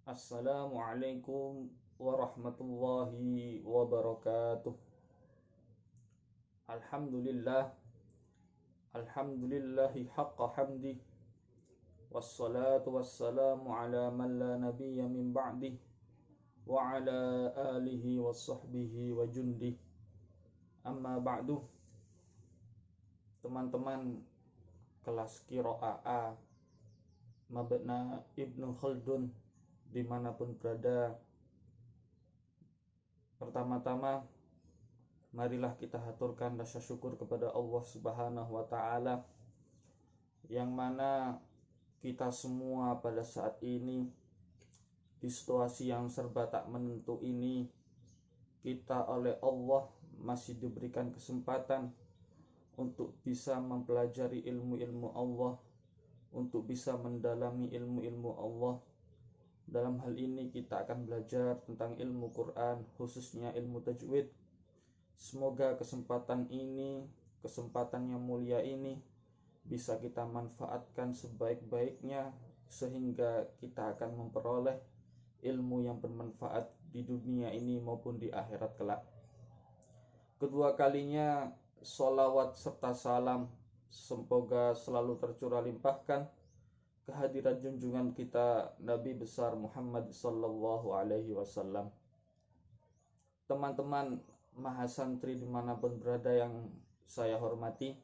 Assalamualaikum warahmatullahi wabarakatuh. Alhamdulillah, alhamdulillahi haqqa hamdi. Wassalatu wassalamu ala man la nabiyya min ba'di. Wa ala alihi wa sahbihi wa jundi. Amma ba'du. Teman-teman kelas Qira'a Mabna Ibnu Khaldun dimanapun berada, pertama-tama marilah kita haturkan rasa syukur kepada Allah Subhanahu wa ta'ala, yang mana kita semua pada saat ini di situasi yang serba tak menentu ini, kita oleh Allah masih diberikan kesempatan untuk bisa mempelajari ilmu-ilmu Allah, untuk bisa mendalami ilmu-ilmu Allah. Dalam hal ini kita akan belajar tentang ilmu Quran, khususnya ilmu tajwid. Semoga kesempatan ini, kesempatan yang mulia ini, bisa kita manfaatkan sebaik-baiknya, sehingga kita akan memperoleh ilmu yang bermanfaat di dunia ini maupun di akhirat kelak. Kedua kalinya, sholawat serta salam semoga selalu tercurah limpahkan kehadiran junjungan kita Nabi besar Muhammad sallallahu alaihi wasallam. Teman-teman mahasantri dimanapun berada yang saya hormati,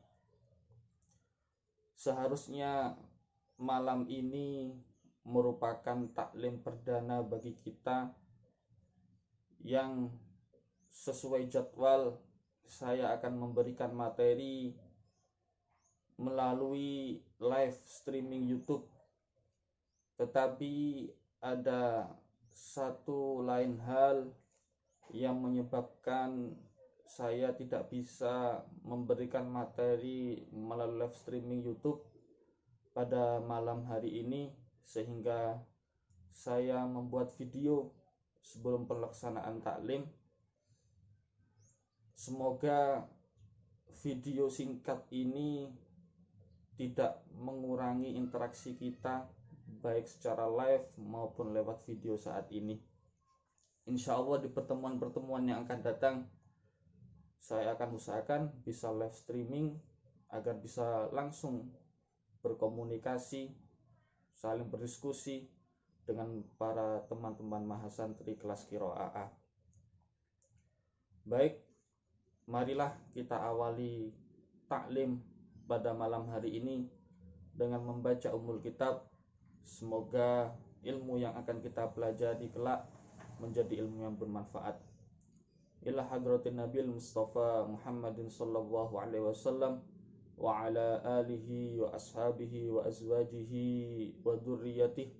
seharusnya malam ini merupakan taklim perdana bagi kita, yang sesuai jadwal saya akan memberikan materi melalui live streaming YouTube. Tetapi ada satu lain hal yang menyebabkan saya tidak bisa memberikan materi melalui live streaming YouTube pada malam hari ini, sehingga saya membuat video sebelum pelaksanaan taklim. Semoga video singkat ini tidak mengurangi interaksi kita, baik secara live maupun lewat video saat ini. Insya Allah di pertemuan-pertemuan yang akan datang, saya akan usahakan bisa live streaming agar bisa langsung berkomunikasi, saling berdiskusi dengan para teman-teman mahasantri kelas Qira'a. Baik, marilah kita awali taklim pada malam hari ini dengan membaca Ummul Kitab. Semoga ilmu yang akan kita pelajari kelak menjadi ilmu yang bermanfaat. Ila hadratin Nabil Mustafa Muhammadin sallallahu alaihi wasallam wa ala alihi wa ashabihi wa azwajihi wa dzurriyyatihi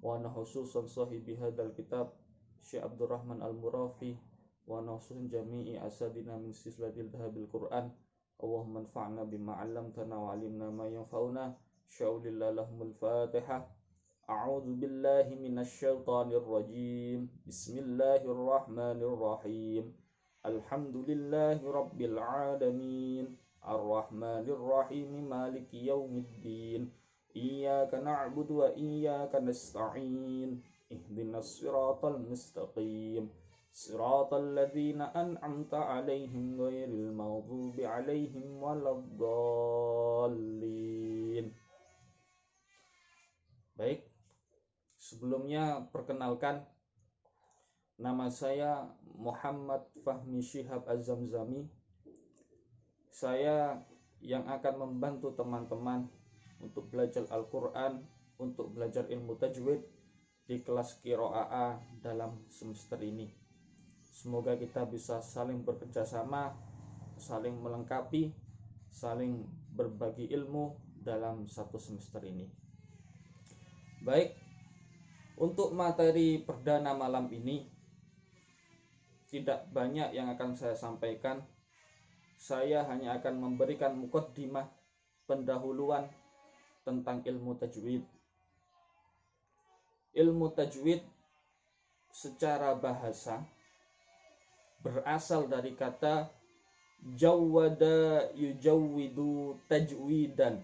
wa khususan sahibi hadzal kitab Syekh Abdurrahman Al-Murafi wa khususan jami'i asadina min silsilatil dhahabil Quran. Allahumma anfa'na bima 'allamtana wa 'allimna ma yanfa'una. Syaulillahi lahumul Fatihah. A'udzu billahi minasyaitonir rajim. Bismillahirrahmanirrahim. Alhamdulillahi rabbil alamin. Arrahmanir rahim. Maliki yaumiddin. Iyyaka na'budu wa iyyaka nasta'in. Ihdinas siratal mustaqim. Siratal ladzina an'amta 'alaihim ghairil maghdubi 'alaihim waladdallin. Baik, sebelumnya perkenalkan, nama saya Muhammad Fahmi Syihab Az-Zamzami. Saya yang akan membantu teman-teman untuk belajar Al-Quran, untuk belajar ilmu tajwid di kelas Qira'a dalam semester ini. Semoga kita bisa saling bekerjasama, saling melengkapi, saling berbagi ilmu dalam satu semester ini. Baik, untuk materi perdana malam ini tidak banyak yang akan saya sampaikan. Saya hanya akan memberikan muqaddimah, pendahuluan tentang ilmu tajwid. Ilmu tajwid secara bahasa berasal dari kata jawwada yujawwidu tajwidan.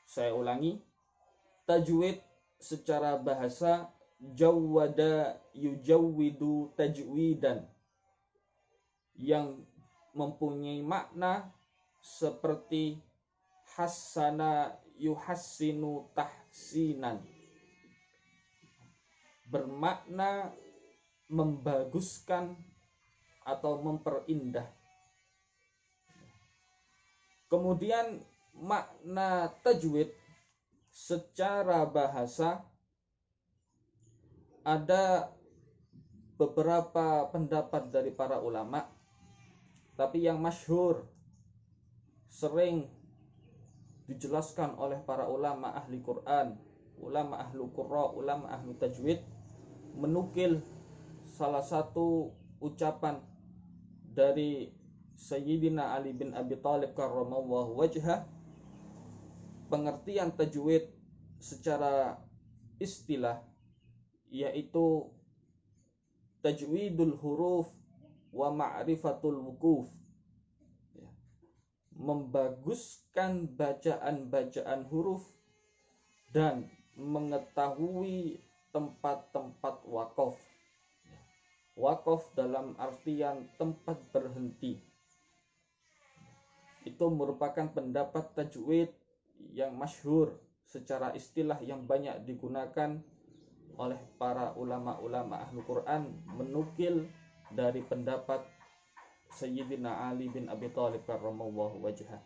Saya ulangi, tajwid secara bahasa jawwada yujawwidu tajwidan, yang mempunyai makna seperti hassana yuhassinu tahsinan, bermakna membaguskan atau memperindah. Kemudian makna tajwid secara bahasa ada beberapa pendapat dari para ulama, tapi yang masyhur sering dijelaskan oleh para ulama ahli Quran, ulama ahlu qurra, ulama ahlu tajwid, menukil salah satu ucapan dari Sayyidina Ali bin Abi Thalib karramallahu wajhah. Pengertian tajwid secara istilah yaitu tajwidul huruf wa ma'rifatul wukuf, membaguskan bacaan-bacaan huruf dan mengetahui tempat-tempat wakaf. Wakaf dalam artian tempat berhenti. Itu merupakan pendapat tajwid yang masyhur secara istilah yang banyak digunakan oleh para ulama-ulama ahlu Quran, menukil dari pendapat Sayyidina Ali bin Abi Thalib karramallahu wajhah.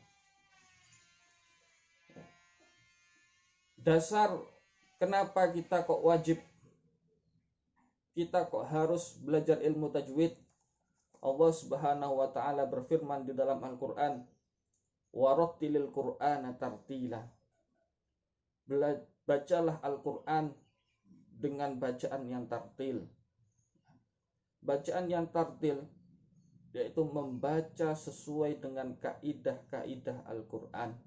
Dasar kenapa kita kok wajib, kita kok harus belajar ilmu tajwid? Allah Subhanahu wa taala berfirman di dalam Al-Qur'an, warattilil Qur'ana tartila. Bacalah Al-Qur'an dengan bacaan yang tartil. Bacaan yang tartil yaitu membaca sesuai dengan kaidah-kaidah Al-Qur'an.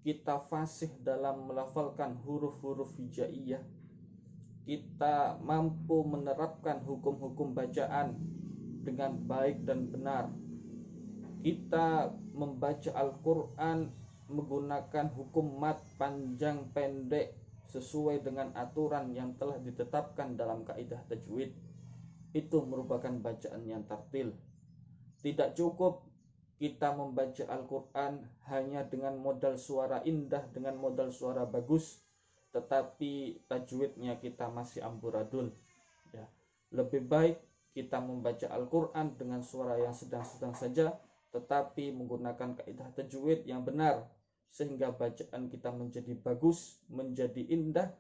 Kita fasih dalam melafalkan huruf-huruf hijaiyah. Kita mampu menerapkan hukum-hukum bacaan dengan baik dan benar. Kita membaca Al-Qur'an menggunakan hukum mat panjang pendek sesuai dengan aturan yang telah ditetapkan dalam kaidah tajwid. Itu merupakan bacaan yang tartil. Tidak cukup kita membaca Al-Qur'an hanya dengan modal suara indah, dengan modal suara bagus, tetapi tajwidnya kita masih amburadul. Ya. Lebih baik kita membaca Al-Qur'an dengan suara yang sedang-sedang saja, tetapi menggunakan kaidah tajwid yang benar, sehingga bacaan kita menjadi bagus, menjadi indah,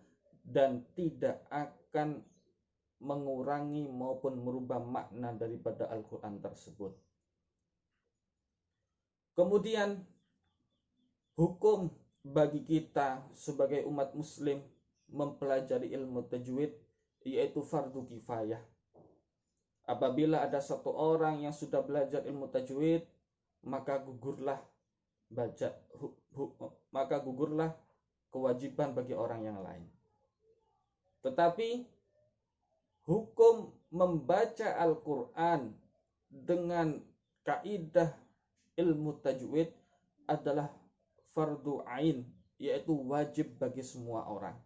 dan tidak akan mengurangi maupun merubah makna daripada Al-Quran tersebut. Kemudian hukum bagi kita sebagai umat muslim mempelajari ilmu tajwid yaitu fardu kifayah. Apabila ada satu orang yang sudah belajar ilmu tajwid, maka gugurlah kewajiban bagi orang yang lain. Tetapi hukum membaca Al-Qur'an dengan kaidah ilmu tajwid adalah fardu ain, yaitu wajib bagi semua orang.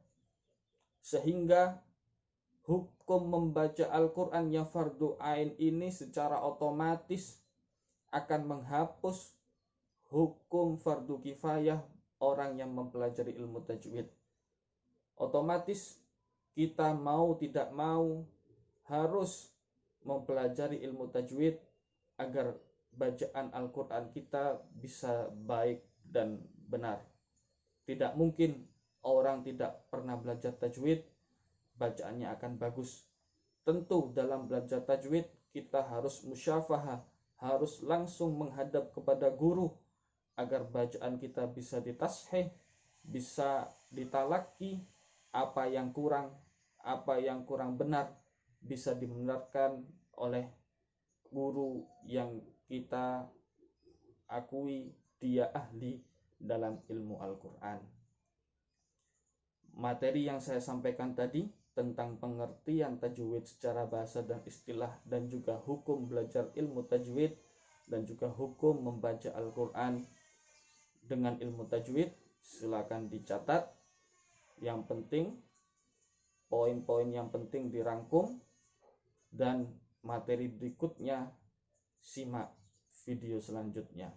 Sehingga hukum membaca Al-Qur'an yang fardu ain ini secara otomatis akan menghapus hukum fardu kifayah orang yang mempelajari ilmu tajwid. Otomatis kita mau tidak mau harus mempelajari ilmu tajwid agar bacaan Al-Qur'an kita bisa baik dan benar. Tidak mungkin orang tidak pernah belajar tajwid bacaannya akan bagus. Tentu dalam belajar tajwid kita harus musyafahah, harus langsung menghadap kepada guru agar bacaan kita bisa ditasheh, bisa ditalaki, apa yang kurang benar bisa dibenarkan oleh guru yang kita akui dia ahli dalam ilmu Al-Qur'an. Materi yang saya sampaikan tadi tentang pengertian tajwid secara bahasa dan istilah, dan juga hukum belajar ilmu tajwid, dan juga hukum membaca Al-Qur'an dengan ilmu tajwid, silakan dicatat. Yang penting poin-poin yang penting dirangkum, dan materi berikutnya simak video selanjutnya.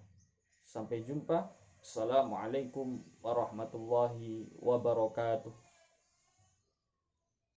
Sampai jumpa. Assalamualaikum warahmatullahi wabarakatuh.